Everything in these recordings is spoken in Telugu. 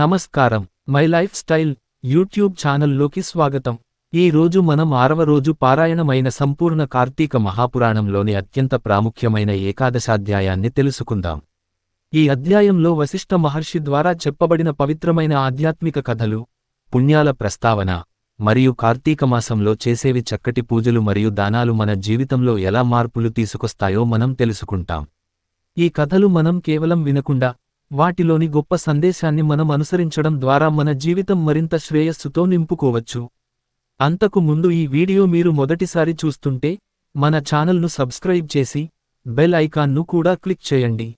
నమస్కారం, మై లైఫ్ స్టైల్ యూట్యూబ్ ఛానల్లోకి స్వాగతం. ఈ రోజు మనం 6వ రోజు పారాయణమైన సంపూర్ణ కార్తీక మహాపురాణంలోని అత్యంత ప్రాముఖ్యమైన ఏకాదశాధ్యాయాన్ని తెలుసుకుందాం. ఈ అధ్యాయంలో వశిష్ఠ మహర్షి ద్వారా చెప్పబడిన పవిత్రమైన ఆధ్యాత్మిక కథలు, పుణ్యాల ప్రస్తావన మరియు కార్తీక మాసంలో చేసేవి చక్కటి పూజలు మరియు దానాలు మన జీవితంలో ఎలా మార్పులు తీసుకొస్తాయో మనం తెలుసుకుంటాం. ఈ కథలు మనం కేవలం వినకుండా వాటిలోని గొప్ప సందేశాన్ని మనం అనుసరించడం ద్వారా మన జీవితం మరింత శ్రేయస్సుతో నింపుకోవచ్చు. అంతకు ముందు ఈ వీడియో మీరు మొదటిసారి చూస్తుంటే మన ఛానల్ను సబ్స్క్రైబ్ చేసి బెల్ ఐకాన్ను కూడా క్లిక్ చేయండి.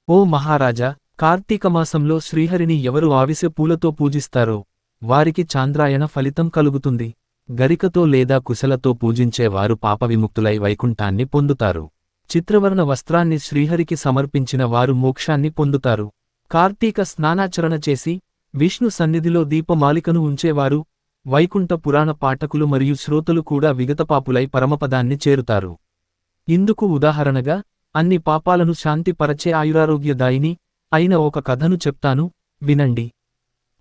ఓ మహారాజా, కార్తీక మాసంలో శ్రీహరిని ఎవరు ఆవిసె పూలతో పూజిస్తారో వారికి చాంద్రాయణ ఫలితం కలుగుతుంది. గరికతో లేదా కుశలతో పూజించే వారు పాపవిముక్తులై వైకుంఠాన్ని పొందుతారు. చిత్రవర్ణ వస్త్రాన్ని శ్రీహరికి సమర్పించిన వారు మోక్షాన్ని పొందుతారు. కార్తీక స్నానాచరణ చేసి విష్ణు సన్నిధిలో దీపమాలికను ఉంచేవారు, వైకుంఠ పురాణ పాఠకులు మరియు శ్రోతలు కూడా విగతపాపులై పరమపదాన్ని చేరుతారు. ఇందుకు ఉదాహరణగా అన్ని పాపాలను శాంతిపరచే ఆయురారోగ్యదాయిని అయిన ఒక కథను చెప్తాను, వినండి.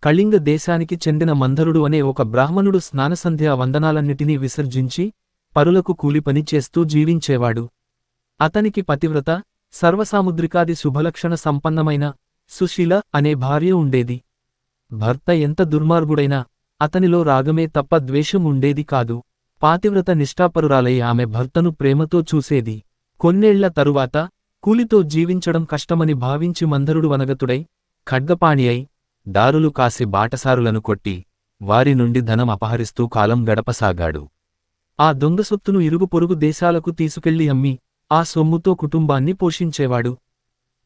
కళింగ దేశానికి చెందిన మంధరుడు అనే ఒక బ్రాహ్మణుడు స్నానసంధ్యా వందనాలన్నిటినీ విసర్జించి పరులకు కూలిపని చేస్తూ జీవించేవాడు. అతనికి పతివ్రత, సర్వసాముద్రికాది శుభలక్షణ సంపన్నమైన సుశీల అనే భార్య ఉండేది. భర్త ఎంత దుర్మార్గుడైనా అతనిలో రాగమే తప్ప ద్వేషం ఉండేది కాదు. పాతివ్రత నిష్ఠాపరురాలై ఆమె భర్తను ప్రేమతో చూసేది. కొన్నేళ్ల తరువాత కూలితో జీవించడం కష్టమని భావించి మంధరుడు వనగతుడై ఖడ్గపాణి అయి దారులు కాసి బాటసారులను కొట్టి వారి నుండి ధనం అపహరిస్తూ కాలం గడపసాగాడు. ఆ దొంగసొత్తును ఇరుగు పొరుగు దేశాలకు తీసుకెళ్లి అమ్మి ఆ సొమ్ముతో కుటుంబాన్ని పోషించేవాడు.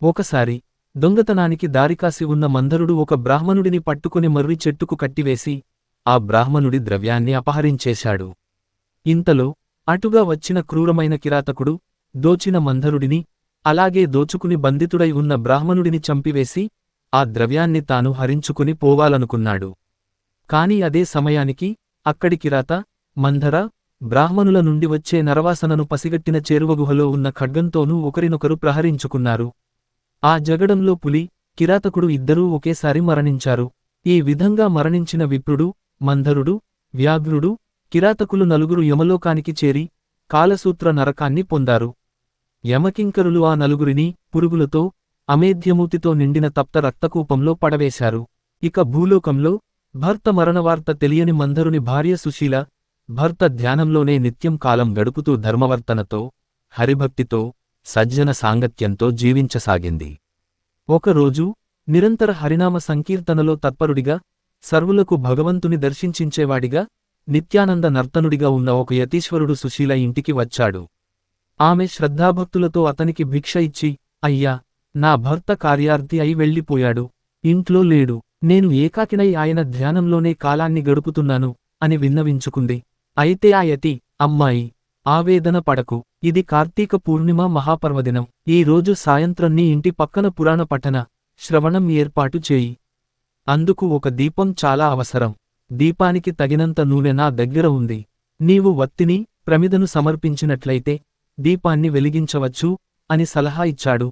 ఒకసారి దొంగతనానికి దారికాసి ఉన్న మంధరుడు ఒక బ్రాహ్మణుడిని పట్టుకుని మర్రి చెట్టుకు కట్టివేసి ఆ బ్రాహ్మణుడి ద్రవ్యాన్ని అపహరించేశాడు. ఇంతలో అటుగా వచ్చిన క్రూరమైన కిరాతకుడు దోచిన మంధరుడిని, అలాగే దోచుకుని బంధితుడై ఉన్న బ్రాహ్మణుడిని చంపివేసి ఆ ద్రవ్యాన్ని తాను హరించుకుని పోవాలనుకున్నాడు. కాని అదే సమయానికి అక్కడి కిరాత, మంధర బ్రాహ్మణుల నుండి వచ్చే నరవాసనను పసిగట్టిన చేరువగుహలో ఉన్న ఖడ్గంతోనూ ఒకరినొకరు ప్రహరించుకున్నారు. ఆ జగడంలో పులి, కిరాతకుడు ఇద్దరూ ఒకేసారి మరణించారు. ఈ విధంగా మరణించిన విప్రుడు, మంధరుడు, వ్యాఘ్రుడు, కిరాతకులు నలుగురు యమలోకానికి చేరి కాలసూత్ర నరకాన్ని పొందారు. యమకింకరులు ఆ నలుగురిని పురుగులతో, అమేధ్యమూతితో నిండిన తప్త రక్తకూపంలో పడవేశారు. ఇక భూలోకంలో భర్త మరణవార్త తెలియని మంధరుని భార్య సుశీల భర్త ధ్యానంలోనే నిత్యం కాలం గడుపుతూ ధర్మవర్తనతో, హరిభక్తితో, సజ్జన సాంగత్యంతో జీవించసాగింది. ఒకరోజు నిరంతర హరినామ సంకీర్తనలో తత్పరుడిగా, సర్వులకు భగవంతుని దర్శించేవాడిగా, నిత్యానంద నర్తనుడిగా ఉన్న ఒక యతీశ్వరుడు సుశీల ఇంటికి వచ్చాడు. ఆమె శ్రద్ధాభక్తులతో అతనికి భిక్ష ఇచ్చి, అయ్యా, నా భర్త కార్యార్థి అయి వెళ్ళిపోయాడు, ఇంట్లో లేడు, నేను ఏకాకినై ఆయన ధ్యానంలోనే కాలాన్ని గడుపుతున్నాను అని విన్నవించుకుంది. అయితే ఆ యతి, అమ్మాయి, ఆవేదన పడకు, ఇది కార్తీక పూర్ణిమ మహాపర్వదినం. ఈ రోజు సాయంత్రం నీ ఇంటి పక్కన పురాణ పఠన, శ్రవణం ఏర్పాటు చేయి. అందుకు ఒక దీపం చాలా అవసరం. దీపానికి తగినంత నూనె నా దగ్గర ఉంది. నీవు వత్తిని, ప్రమిదను సమర్పించినట్లయితే దీపాన్ని వెలిగించవచ్చు అని సలహా ఇచ్చాడు.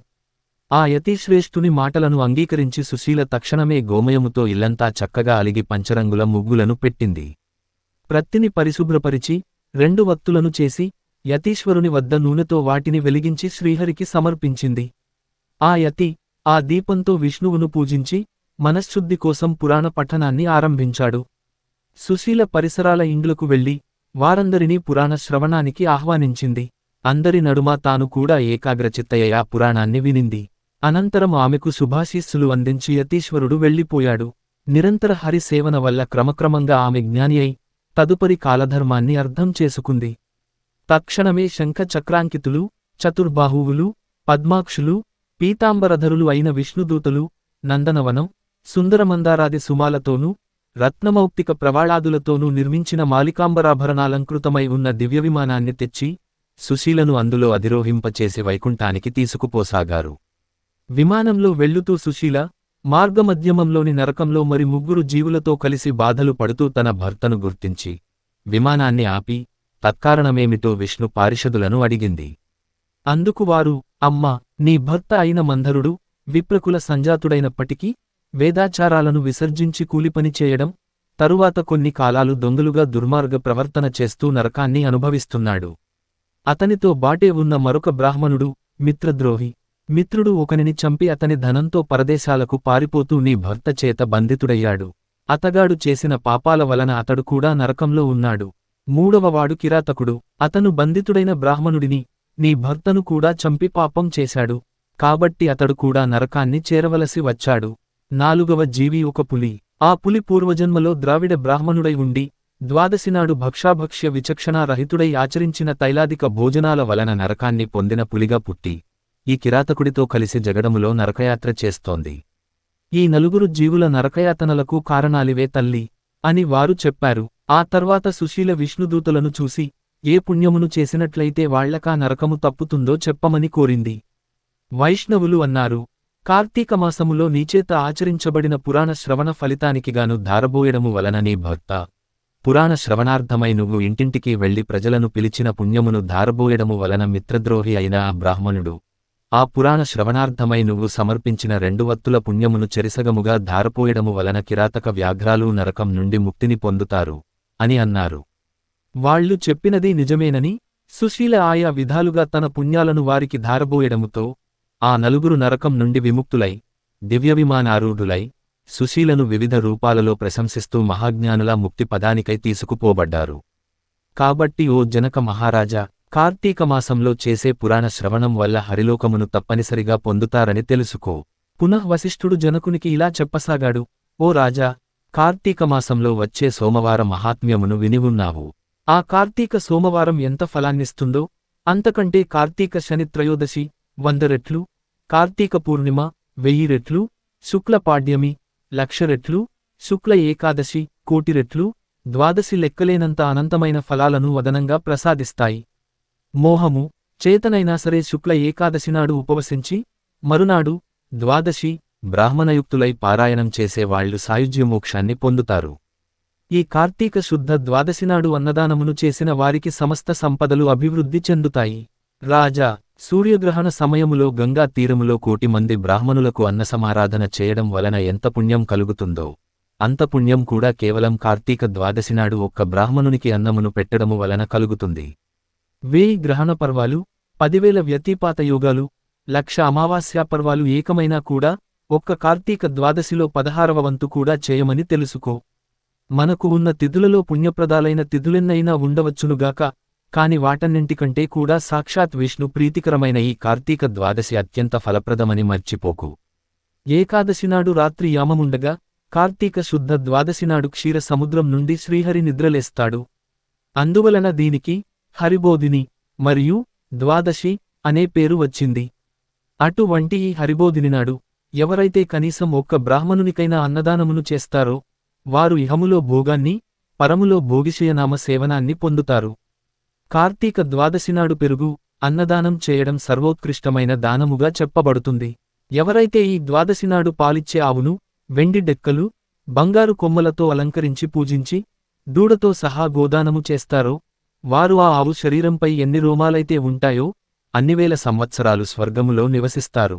ఆ యతిశ్రేష్ఠుని మాటలను అంగీకరించి సుశీల తక్షణమే గోమయముతో ఇల్లంతా చక్కగా అలిగి పంచరంగుల ముగ్గులను పెట్టింది. ప్రత్తిని పరిశుభ్రపరిచి 2 వత్తులను చేసి యతీశ్వరుని వద్ద నూనెతో వాటిని వెలిగించి శ్రీహరికి సమర్పించింది. ఆ యతి ఆ దీపంతో విష్ణువును పూజించి మనశ్శుద్ధి కోసం పురాణ పఠనాన్ని ఆరంభించాడు. సుశీల పరిసరాల ఇండ్లకు వెళ్లి వారందరినీ పురాణ శ్రవణానికి ఆహ్వానించింది. అందరి నడుమ తాను కూడా ఏకాగ్రచిత్తయ్య ఆ పురాణాన్ని వినింది. అనంతరం ఆమెకు శుభాశీస్సులు అందించి యతీశ్వరుడు వెళ్ళిపోయాడు. నిరంతర హరి సేవన వల్ల క్రమక్రమంగా ఆమె జ్ఞాని అయి తదుపరి కాలధర్మాన్ని అర్థం చేసుకుంది. తక్షణమే శంఖ చక్రాంకితులు, చతుర్బాహువులు, పద్మాక్షులు, పీతాంబరధరులు అయిన విష్ణుదూతలు నందనవనం, సుందరమందారాది సుమాలతోనూ రత్నమౌక్తిక ప్రవాళాదులతోనూ నిర్మించిన మాలికాంబరాభరణాలంకృతమై ఉన్న దివ్యవిమానాన్ని తెచ్చి సుశీలను అందులో అధిరోహింపచేసి వైకుంఠానికి తీసుకుపోసాగారు. విమానంలో వెళ్ళుతూ సుశీల మార్గమధ్యమంలోని నరకంలో మరి 3 జీవులతో కలిసి బాధలు పడుతూ తన భర్తను గుర్తించి విమానాన్ని ఆపి తత్కారణమేమిటో విష్ణు పారిషదులను అడిగింది. అందుకు వారు, అమ్మా, నీ భర్త అయిన మంధరుడు విప్రకుల సంజాతుడైనప్పటికీ వేదాచారాలను విసర్జించి కూలిపని చేయడం, తరువాత కొన్ని కాలాలు దొంగలుగా దుర్మార్గ ప్రవర్తన చేస్తూ నరకాన్ని అనుభవిస్తున్నాడు. అతనితో బాటే ఉన్న మరొక బ్రాహ్మణుడు, మిత్రద్రోహి. మిత్రుడు ఒకనిని చంపి అతని ధనంతో పరదేశాలకు పారిపోతూ నీ భర్త చేత బంధితుడయ్యాడు. అతగాడు చేసిన పాపాల వలన అతడు కూడా నరకంలో ఉన్నాడు. మూడవవాడు కిరాతకుడు. అతను బంధితుడైన బ్రాహ్మణుడిని, నీ భర్తను కూడా చంపి పాపం చేశాడు. కాబట్టి అతడు కూడా నరకాన్ని చేరవలసి వచ్చాడు. నాలుగవ జీవి ఒక పులి. ఆ పులి పూర్వజన్మలో ద్రావిడ బ్రాహ్మణుడై ఉండి, ద్వాదశినాడు భక్షాభక్ష్య విచక్షణారహితుడై ఆచరించిన తైలాదిక భోజనాల వలన నరకాన్ని పొందిన పులిగా పుట్టి, ఈ కిరాతకుడితో కలిసి జగడములో నరకయాత్ర చేస్తోంది. ఈ నలుగురు జీవుల నరకయాతనలకు కారణాలివే తల్లి అని వారు చెప్పారు. ఆ తర్వాత సుశీల విష్ణుదూతలను చూసి, ఏ పుణ్యమును చేసినట్లయితే వాళ్లకా నరకము తప్పుతుందో చెప్పమని కోరింది. వైష్ణవులు అన్నారు, కార్తీకమాసములో నీచేత ఆచరించబడిన పురాణ శ్రవణ ఫలితానికిగాను ధారబోయడము వలన నీ భర్త పురాణ శ్రవణార్థమై నువ్వు ఇంటింటికి వెళ్లి ప్రజలను పిలిచిన పుణ్యమును ధారబోయడము వలన మిత్రద్రోహి అయిన ఆ బ్రాహ్మణుడు ఆ పురాణ శ్రవణార్థమై నువ్వు సమర్పించిన 2 వత్తుల పుణ్యమును చెరిసగముగా ధారపోయడము వలన కిరాతక వ్యాఘ్రాలు నరకం నుండి ముక్తిని పొందుతారు అని అన్నారు. వాళ్లు చెప్పినది నిజమేనని, సుశీల ఆయా విధాలుగా తన పుణ్యాలను వారికి ధారబోయడముతో ఆ నలుగురు నరకం నుండి విముక్తులై, దివ్యవిమానారూఢులై, సుశీలను వివిధ రూపాలలో ప్రశంసిస్తూ మహాజ్ఞానుల ముక్తి పదానికై తీసుకుపోబడ్డారు. కాబట్టి ఓ జనక మహారాజా, కార్తీకమాసంలో చేసే పురాణ శ్రవణం వల్ల హరిలోకమును తప్పనిసరిగా పొందుతారని తెలుసుకో. పునః వశిష్ఠుడు జనకునికి ఇలా చెప్పసాగాడు, ఓ రాజా, కార్తీకమాసంలో వచ్చే సోమవార మహాత్మ్యమును వినివున్నావు. ఆ కార్తీక సోమవారం ఎంత ఫలాన్నిస్తుందో అంతకంటే కార్తీక శని త్రయోదశి 100 రెట్లు, కార్తీక పూర్ణిమ 1000 రెట్లు, శుక్ల పాడ్యమి 1,00,000 రెట్లు, శుక్ల ఏకాదశి 1,00,000 రెట్లు, ద్వాదశి లెక్కలేనంత అనంతమైన ఫలాలను వదనంగా ప్రసాదిస్తాయి. మోహము చేతనైనా సరే శుక్ల ఏకాదశినాడు ఉపవసించి, మరునాడు ద్వాదశి బ్రాహ్మణయుక్తులై పారాయణం చేసేవాళ్లు సాయుజ్యమోక్షాన్ని పొందుతారు. ఈ కార్తీక శుద్ధ ద్వాదశినాడు అన్నదానమును చేసిన వారికి సమస్త సంపదలు అభివృద్ధి చెందుతాయి. రాజా, సూర్యగ్రహణ సమయములో గంగా తీరములో 1,000,000 మంది బ్రాహ్మణులకు అన్నసమారాధన చేయడం వలన ఎంత పుణ్యం కలుగుతుందో, అంత పుణ్యం కూడా కేవలం కార్తీక ద్వాదశినాడు ఒక్క బ్రాహ్మణునికి అన్నమును పెట్టడము వలన కలుగుతుంది. 1000 గ్రహణ పర్వాలు, 10,000 వ్యతిపాత యోగాలు, 1,00,000 అమావాస్యా పర్వాలు ఏకమైనా కూడా ఒక్క కార్తీక ద్వాదశిలో 16వ వంతు కూడా చేయమని తెలుసుకో. మనకు ఉన్న తిథులలో పుణ్యప్రదాలైన తిథులెన్నైనా ఉండవచ్చునుగాక, కాని వాటన్నింటికంటే కూడా సాక్షాత్ విష్ణు ప్రీతికరమైన ఈ కార్తీక ద్వాదశి అత్యంత ఫలప్రదమని మర్చిపోకు. ఏకాదశినాడు రాత్రి యామముండగా, కార్తీక శుద్ధ ద్వాదశినాడు క్షీర సముద్రం నుండి శ్రీహరి నిద్రలేస్తాడు. అందువలన దీనికి హరిబోధిని మరియు ద్వాదశి అనే పేరు వచ్చింది. అటువంటి ఈ హరిబోధినినాడు ఎవరైతే కనీసం ఒక్క బ్రాహ్మణునికైనా అన్నదానమును చేస్తారో, వారు ఇహములో భోగాన్ని, పరములో భోగిషయనామ సేవనాన్ని పొందుతారు. కార్తీక ద్వాదశినాడు పెరుగు, అన్నదానం చేయడం సర్వోత్కృష్టమైన దానముగా చెప్పబడుతుంది. ఎవరైతే ఈ ద్వాదశినాడు పాలిచ్చే ఆవును, వెండి డెక్కలు, బంగారు కొమ్మలతో అలంకరించి పూజించి, దూడతో సహా గోదానము చేస్తారో, వారు ఆ ఆవు శరీరంపై ఎన్ని రోమాలైతే ఉంటాయో అన్ని వేల సంవత్సరాలు స్వర్గములో నివసిస్తారు.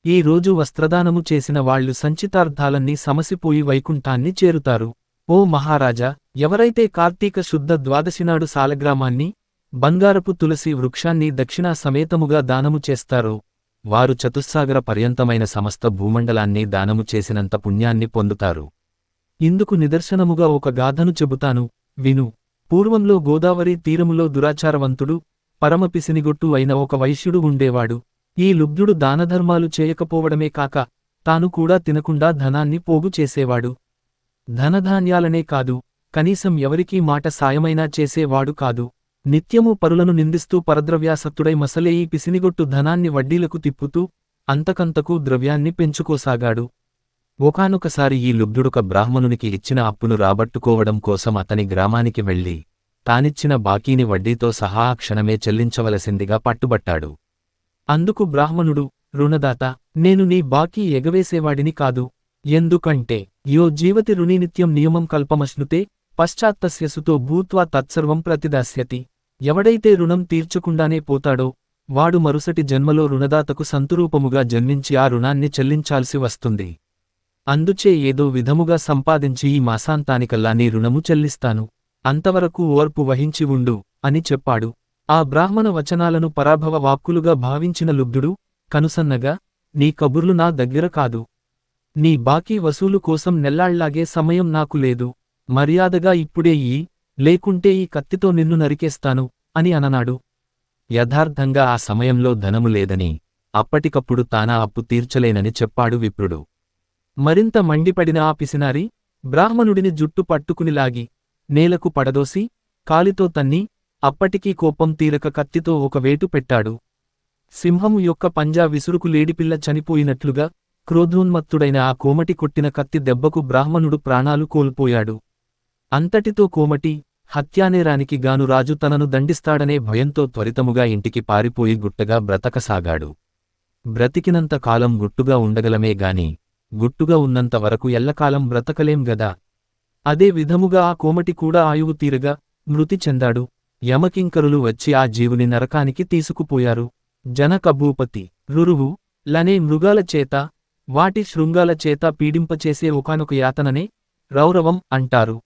ఈ రోజు వస్త్రదానము చేసిన వాళ్లు సంచితార్థాలన్నీ సమసిపోయి వైకుంఠాన్ని చేరుతారు. ఓ మహారాజా, ఎవరైతే కార్తీక శుద్ధ ద్వాదశినాడు సాలగ్రామాన్ని, బంగారపు తులసి వృక్షాన్ని దక్షిణా సమేతముగా దానము చేస్తారో, వారు చతుస్సాగర పర్యంతమైన సమస్త భూమండలాన్ని దానము చేసినంత పుణ్యాన్ని పొందుతారు. ఇందుకు నిదర్శనముగా ఒక గాథను చెబుతాను, విను. పూర్వంలో గోదావరి తీరములో దురాచారవంతుడు, పరమపిసినిగొట్టు అయిన ఒక వైశ్యుడు ఉండేవాడు. ఈ లుబ్ధుడు దానధర్మాలు చేయకపోవడమే కాక, తాను కూడా తినకుండా ధనాన్ని పోగు చేసేవాడు. ధనధాన్యాలనే కాదు, కనీసం ఎవరికీ మాట సాయమైనా చేసేవాడు కాదు. నిత్యము పరులను నిందిస్తూ పరద్రవ్యాసక్తుడై మసలే ఈ పిసినిగొట్టు ధనాన్ని వడ్డీలకు తిప్పుతూ, అంతకంతకు ద్రవ్యాన్ని పెంచుకోసాగాడు. ఒకానొకసారి ఈ లుబ్ధుడొక బ్రాహ్మణునికి ఇచ్చిన అప్పును రాబట్టుకోవడం కోసం అతని గ్రామానికి వెళ్లి, తానిచ్చిన బాకీని వడ్డీతో సహా ఆ క్షణమే చెల్లించవలసిందిగా పట్టుబట్టాడు. అందుకు బ్రాహ్మణుడు, రుణదాత, నేను నీ బాకీ ఎగవేసేవాడిని కాదు. ఎందుకంటే యో జీవతి రుణీనిత్యం నియమం కల్పమశ్నుతే పశ్చాత్తస్యసుతో భూత్వా తత్సర్వం ప్రతిదాస్యతి. ఎవడైతే రుణం తీర్చకుండానే పోతాడో, వాడు మరుసటి జన్మలో రుణదాతకు సంతురూపముగా జన్మించి ఆ రుణాన్ని చెల్లించాల్సి వస్తుంది. అందుచే ఏదో విధముగా సంపాదించి ఈ మాసాంతానికల్లా నీ రుణము చెల్లిస్తాను. అంతవరకు ఓర్పు వహించి ఉండు అని చెప్పాడు. ఆ బ్రాహ్మణ వచనాలను పరాభవ వాక్కులుగా భావించిన లుబ్ధుడు కనుసన్నగా, నీ కబుర్లు నా దగ్గర కాదు. నీ బాకీ వసూలు కోసం నెల్లాళ్లాగే సమయం నాకు లేదు. మర్యాదగా ఇప్పుడే లేకుంటే ఈ కత్తితో నిన్ను నరికేస్తాను అని అననాడు. యథార్థంగా ఆ సమయంలో ధనము లేదని, అప్పటికప్పుడు తానా అప్పు తీర్చలేనని చెప్పాడు విప్రుడు. మరింత మండిపడిన ఆ పిసినారి బ్రాహ్మణుడిని జుట్టు పట్టుకునిలాగి నేలకు పడదోసి కాలితో తన్ని అప్పటికీ కోపం తీరక కత్తితో ఒక వేటు పెట్టాడు. సింహము యొక్క పంజా విసురుకు లేడిపిల్ల చనిపోయినట్లుగా క్రోధోన్మత్తుడైన ఆ కోమటి కొట్టిన కత్తి దెబ్బకు బ్రాహ్మణుడు ప్రాణాలు కోల్పోయాడు. అంతటితో కోమటి హత్యానేరానికి గాను రాజు తనను దండిస్తాడనే భయంతో త్వరితముగా ఇంటికి పారిపోయి గుట్టగా బ్రతకసాగాడు. బ్రతికినంత కాలం గుట్టుగా ఉండగలమే గాని గుట్టుగా ఉన్నంత వరకు ఎల్లకాలం బ్రతకలేం గదా. అదే విధముగా ఆ కోమటి కూడా ఆయువు తీరగా మృతి చెందాడు. యమకింకరులు వచ్చి ఆ జీవుని నరకానికి తీసుకుపోయారు. జనక భూపతి రురువు లనే మృగాల చేత వాటి శృంగాల చేత పీడింపచేసే ఒకానొక యాతననే రౌరవం అంటారు.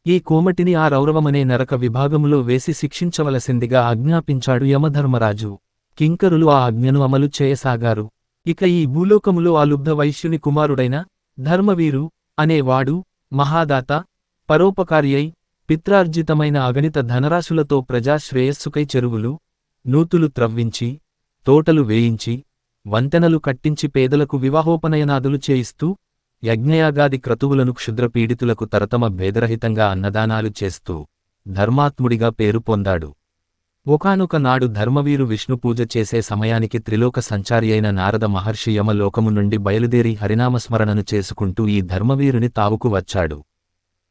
ఈ కోమటిని ఆ రౌరవమనే నరక విభాగములో వేసి శిక్షించవలసిందిగా ఆజ్ఞాపించాడు యమధర్మరాజు. కింకరులు ఆ ఆజ్ఞను అమలు చేయసాగారు. ఇక ఈ భూలోకములో ఆ లుబ్ధ వైశ్యుని కుమారుడైన ధర్మవీరు అనేవాడు మహాదాత పరోపకారి అయి పిత్రార్జితమైన అగణిత ధనరాశులతో ప్రజాశ్రేయస్సుకై చెరువులు నూతులు త్రవ్వించి తోటలు వేయించి వంతెనలు కట్టించి పేదలకు వివాహోపనయనాదులు చేయిస్తూ యజ్ఞయాగాది క్రతువులను క్షుద్రపీడితులకు తరతమ భేదరహితంగా అన్నదానాలు చేస్తూ ధర్మాత్ముడిగా పేరు పొందాడు. ఒకానొక నాడు ధర్మవీరు విష్ణుపూజ చేసే సమయానికి త్రిలోక సంచారి అయిన నారద మహర్షి యమలోకము నుండి బయలుదేరి హరినామస్మరణను చేసుకుంటూ ఈ ధర్మవీరుని తావుకు వచ్చాడు.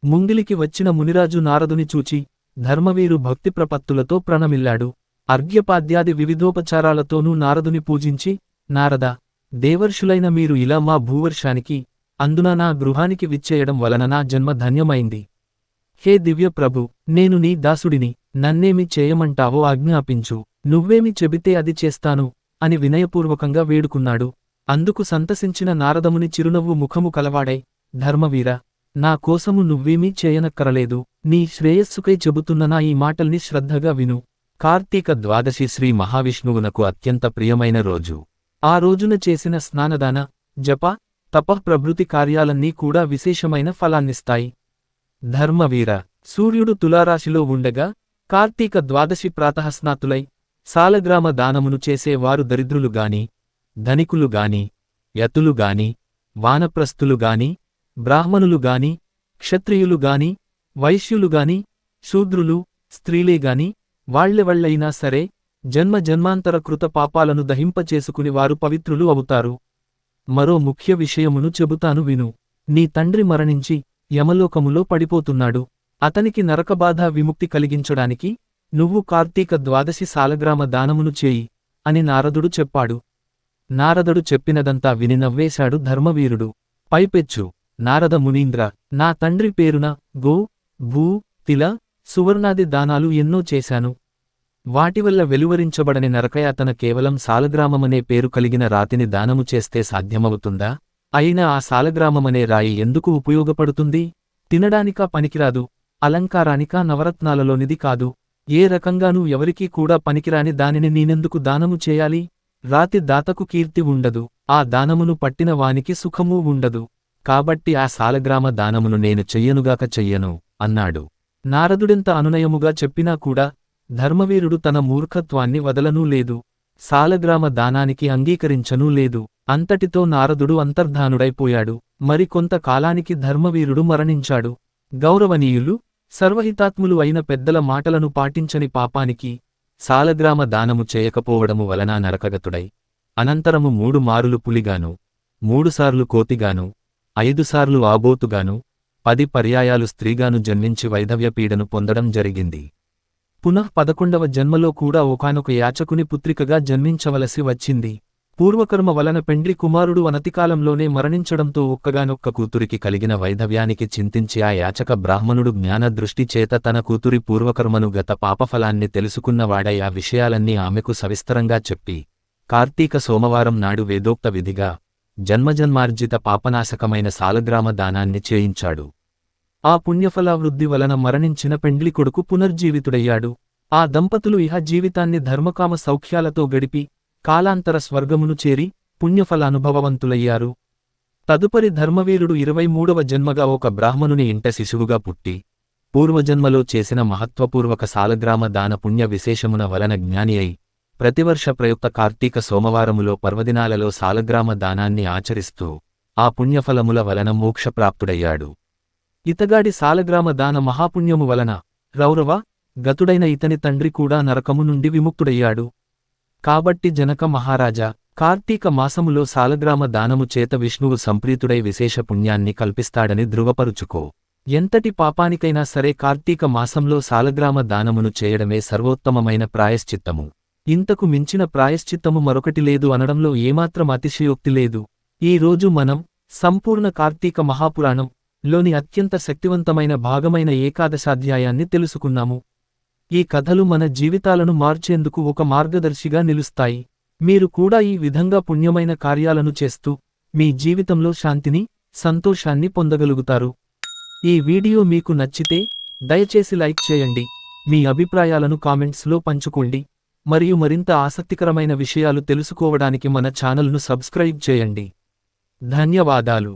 ముంగిలికి వచ్చిన మునిరాజు నారదుని చూచి ధర్మవీరు భక్తి ప్రపత్తులతో ప్రణమిల్లాడు. అర్ఘ్యపాద్యాది వివిధోపచారాలతోనూ నారదుని పూజించి, నారద, దేవర్షులైన మీరు ఇలా మా భూవర్షానికి అందున నా గృహానికి విచ్చేయడం వలన నా జన్మ ధన్యమైంది. హే దివ్య ప్రభు, నేను నీ దాసుడిని, నన్నేమి చేయమంటావో ఆజ్ఞాపించు, నువ్వేమి చెబితే అది చేస్తాను అని వినయపూర్వకంగా వేడుకున్నాడు. అందుకు సంతసించిన నారదముని చిరునవ్వు ముఖము కలవాడై, ధర్మవీర, నా కోసము నువ్వేమీ చేయనక్కరలేదు, నీ శ్రేయస్సుకై చెబుతున్న నా ఈ మాటల్ని శ్రద్ధగా విను. కార్తీక ద్వాదశి శ్రీ మహావిష్ణువునకు అత్యంత ప్రియమైన రోజు. ఆ రోజున చేసిన స్నానదాన జప తపః ప్రభృతి కార్యాలన్నీ కూడా విశేషమైన ఫలాన్నిస్తాయి. ధర్మవీర, సూర్యుడు తులారాశిలో ఉండగా కార్తీక ద్వాదశి ప్రాతఃస్నాతులై సాలగ్రామ దానమును చేసేవారు దరిద్రులుగాని ధనికులుగాని యతులుగాని వానప్రస్థులుగాని బ్రాహ్మణులుగాని క్షత్రియులుగాని వైశ్యులుగాని శూద్రులు స్త్రీలేగాని వాళ్లెవళ్లైనా సరే జన్మ జన్మాంతర కృత పాపాలను దహింపచేసుకుని వారు పవిత్రులు అవుతారు. మరో ముఖ్య విషయమును చెబుతాను విను. నీ తండ్రి మరణించి యమలోకములో పడిపోతున్నాడు. అతనికి నరకబాధ విముక్తి కలిగించడానికి నువ్వు కార్తీక ద్వాదశి సాలగ్రామ దానమును చేయి అని నారదుడు చెప్పాడు. నారదుడు చెప్పినదంతా విని నవ్వేశాడు ధర్మవీరుడు. పైపెచ్చు, నారద మునీంద్ర, నా తండ్రి పేరున గో భూ తిల సువర్ణాది దానాలు ఎన్నో చేశాను. వాటివల్ల వెలువరించబడని నరకయాతన కేవలం సాలగ్రామమనే పేరు కలిగిన రాతిని దానము చేస్తే సాధ్యమవుతుందా? అయినా ఆ సాలగ్రామమనే రాయి ఎందుకు ఉపయోగపడుతుంది? తినడానికా పనికిరాదు, అలంకారానికా నవరత్నాలలోనిది కాదు. ఏ రకంగానూ ఎవరికీ కూడా పనికిరాని దానిని నేనెందుకు దానము చేయాలి? రాతి దాతకు కీర్తి ఉండదు, ఆ దానమును పట్టిన వానికి సుఖమూ ఉండదు. కాబట్టి ఆ సాలగ్రామ దానమును నేను చెయ్యనుగాక చెయ్యను అన్నాడు. నారదుడెంత అనునయముగా చెప్పినా కూడా ధర్మవీరుడు తన మూర్ఖత్వాన్ని వదలనూ లేదు, సాలగ్రామ దానానికి అంగీకరించనూ లేదు. అంతటితో నారదుడు అంతర్ధానుడైపోయాడు. మరికొంత కాలానికి ధర్మవీరుడు మరణించాడు. గౌరవనీయులు, సర్వహితాత్ములు అయిన పెద్దల మాటలను పాటించని పాపానికి సాలగ్రామ దానము చేయకపోవడము వలన నరకగతుడై అనంతరము 3 మారులు పులిగాను, 3 సార్లు కోతిగాను, 5 సార్లు ఆబోతుగాను, 10 పర్యాయాలు స్త్రీగాను జన్మించి వైధవ్యపీడను పొందడం జరిగింది. పునః 11వ జన్మలో కూడా ఒకానొక యాచకుని పుత్రికగా జన్మించవలసి వచ్చింది. పూర్వకర్మ వలన పెండ్లి కుమారుడు అనతికాలంలోనే మరణించడంతో ఒక్కగానొక్క కూతురికి కలిగిన వైధవ్యానికి చింతించి ఆ యాచక బ్రాహ్మణుడు జ్ఞానదృష్టి చేత తన కూతురి పూర్వకర్మను గత పాపఫలాన్ని తెలుసుకున్నవాడై ఆ విషయాలన్నీ ఆమెకు సవిస్తరంగా చెప్పి కార్తీక సోమవారం నాడు వేదోక్త విధిగా జన్మజన్మార్జిత పాపనాశకమైన సాలగ్రామ దానాన్ని చేయించాడు. ఆ పుణ్యఫలావృద్ధి వలన మరణించిన పెండ్లి కొడుకు పునర్జీవితుడయ్యాడు. ఆ దంపతులు ఇహ జీవితాన్ని ధర్మకామ సౌఖ్యాలతో గడిపి కాలాంతర స్వర్గమును చేరి పుణ్యఫలానుభవవంతులయ్యారు. తదుపరి ధర్మవీరుడు 23వ జన్మగా ఒక బ్రాహ్మణుని ఇంట శిశువుగా పుట్టి పూర్వజన్మలో చేసిన మహత్వపూర్వక సాలగ్రామ దాన పుణ్య విశేషమున వలన జ్ఞాని అయి ప్రతివర్ష ప్రయుక్త కార్తీక సోమవారములో పర్వదినాలలో సాలగ్రామ దానాన్ని ఆచరిస్తూ ఆ పుణ్యఫలముల వలన మోక్షప్రాప్తుడయ్యాడు. ఇతగాడి సాలగ్రామ దాన మహాపుణ్యము వలన రౌరవ గతుడైన ఇతని తండ్రి కూడా నరకము నుండి విముక్తుడయ్యాడు. కాబట్టి జనక మహారాజా, కార్తీక మాసములో సాలగ్రామ దానము చేత విష్ణువు సంప్రీతుడై విశేష పుణ్యాన్ని కల్పిస్తాడని ధృవపరుచుకో. ఎంతటి పాపానికైనా సరే కార్తీక మాసంలో సాలగ్రామ దానమును చేయడమే సర్వోత్తమమైన ప్రాయశ్చిత్తము. ఇంతకు మించిన ప్రాయశ్చిత్తము మరొకటి లేదు అనడంలో ఏమాత్రం అతిశయోక్తి లేదు. ఈ రోజు మనం సంపూర్ణ కార్తీక మహాపురాణం లోని అత్యంత శక్తివంతమైన భాగమైన ఏకాదశాధ్యాయాన్ని తెలుసుకున్నాము. ఈ కథలు మన జీవితాలను మార్చేందుకు ఒక మార్గదర్శిగా నిలుస్తాయి. మీరు కూడా ఈ విధంగా పుణ్యమైన కార్యాలను చేస్తూ మీ జీవితంలో శాంతిని, సంతోషాన్ని పొందగలుగుతారు. ఈ వీడియో మీకు నచ్చితే దయచేసి లైక్ చేయండి. మీ అభిప్రాయాలను కామెంట్స్లో పంచుకోండి. మరియు మరింత ఆసక్తికరమైన విషయాలు తెలుసుకోవడానికి మన ఛానల్ను సబ్స్క్రైబ్ చేయండి. ధన్యవాదాలు.